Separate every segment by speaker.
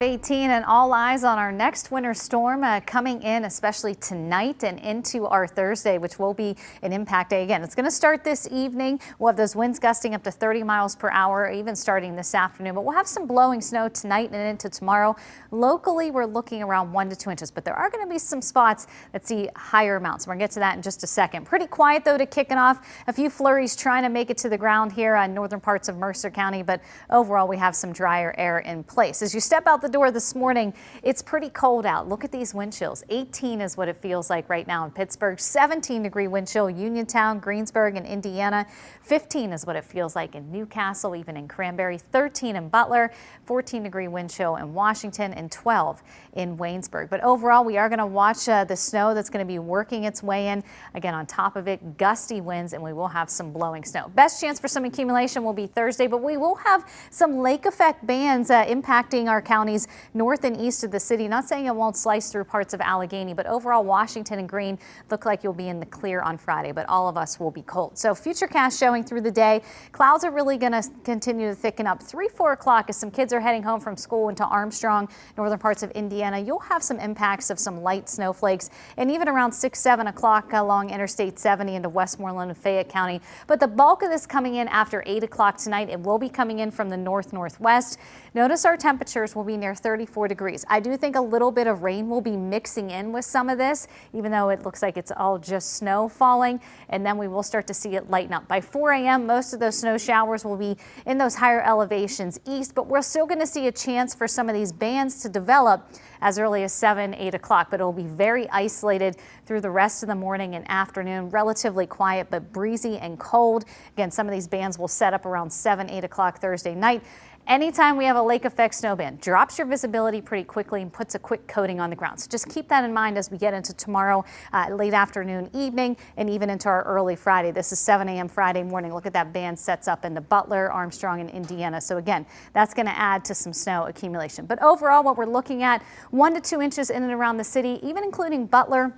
Speaker 1: 18 and all eyes on our next winter storm coming in, especially tonight and into our Thursday, which will be an impact day. Again, it's going to start this evening. We'll have those winds gusting up to 30 miles per hour, even starting this afternoon. But we'll have some blowing snow tonight and into tomorrow. Locally, we're looking around 1 to 2 inches, but there are going to be some spots that see higher amounts. We're going to get to that in just a second. Pretty quiet, though, to kicking off. A few flurries trying to make it to the ground here in northern parts of Mercer County, but overall, we have some drier air in place. As you step out the door this morning, it's pretty cold out. Look at these wind chills. 18 is what it feels like right now in Pittsburgh. 17-degree wind chill, Uniontown, Greensburg, and Indiana. 15 is what it feels like in Newcastle, even in Cranberry. 13 in Butler, 14-degree wind chill in Washington, and 12 in Waynesburg. But overall, we are going to watch the snow that's going to be working its way in. Again, on top of it, gusty winds, and we will have some blowing snow. Best chance for some accumulation will be Thursday, but we will have some lake effect bands impacting our counties north and east of the city. Not saying it won't slice through parts of Allegheny, but overall Washington and Greene look like you'll be in the clear on Friday, but all of us will be cold. So Futurecast showing through the day, clouds are really going to continue to thicken up 3-4 o'clock as some kids are heading home from school into Armstrong, northern parts of Indiana. You'll have some impacts of some light snowflakes, and even around 6-7 o'clock along Interstate 70 into Westmoreland and Fayette County. But the bulk of this coming in after 8 o'clock tonight. It will be coming in from the north-northwest. Notice our temperatures will be near 34 degrees. I do think a little bit of rain will be mixing in with some of this, even though it looks like it's all just snow falling, and then we will start to see it lighten up. By 4 a.m., most of those snow showers will be in those higher elevations east, but we're still going to see a chance for some of these bands to develop as early as 7-8 o'clock, but it will be very isolated through the rest of the morning and afternoon. Relatively quiet, but breezy and cold. Again, some of these bands will set up around 7-8 o'clock Thursday night. Anytime we have a lake effect snow band, drops your visibility pretty quickly and puts a quick coating on the ground. So just keep that in mind as we get into tomorrow, late afternoon, evening, and even into our early Friday. This is 7 a.m. Friday morning. Look at that band sets up into Butler, Armstrong, and Indiana. So again, that's going to add to some snow accumulation. But overall, what we're looking at, 1 to 2 inches in and around the city, even including Butler,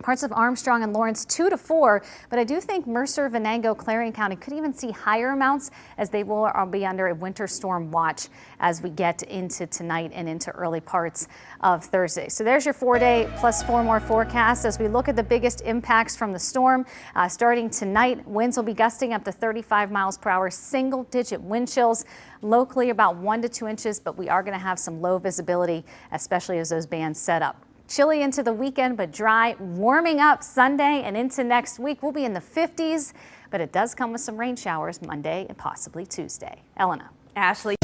Speaker 1: parts of Armstrong and Lawrence, 2 to 4, but I do think Mercer, Venango, Clarion County could even see higher amounts as they will be under a winter storm watch as we get into tonight and into early parts of Thursday. So there's your 4-day plus 4 more forecast as we look at the biggest impacts from the storm. Starting tonight, winds will be gusting up to 35 miles per hour, single-digit wind chills, locally about 1 to 2 inches, but we are going to have some low visibility, especially as those bands set up. Chilly into the weekend, but dry, warming up Sunday and into next week. We'll be in the 50s, but it does come with some rain showers Monday and possibly Tuesday. Elena.
Speaker 2: Ashley.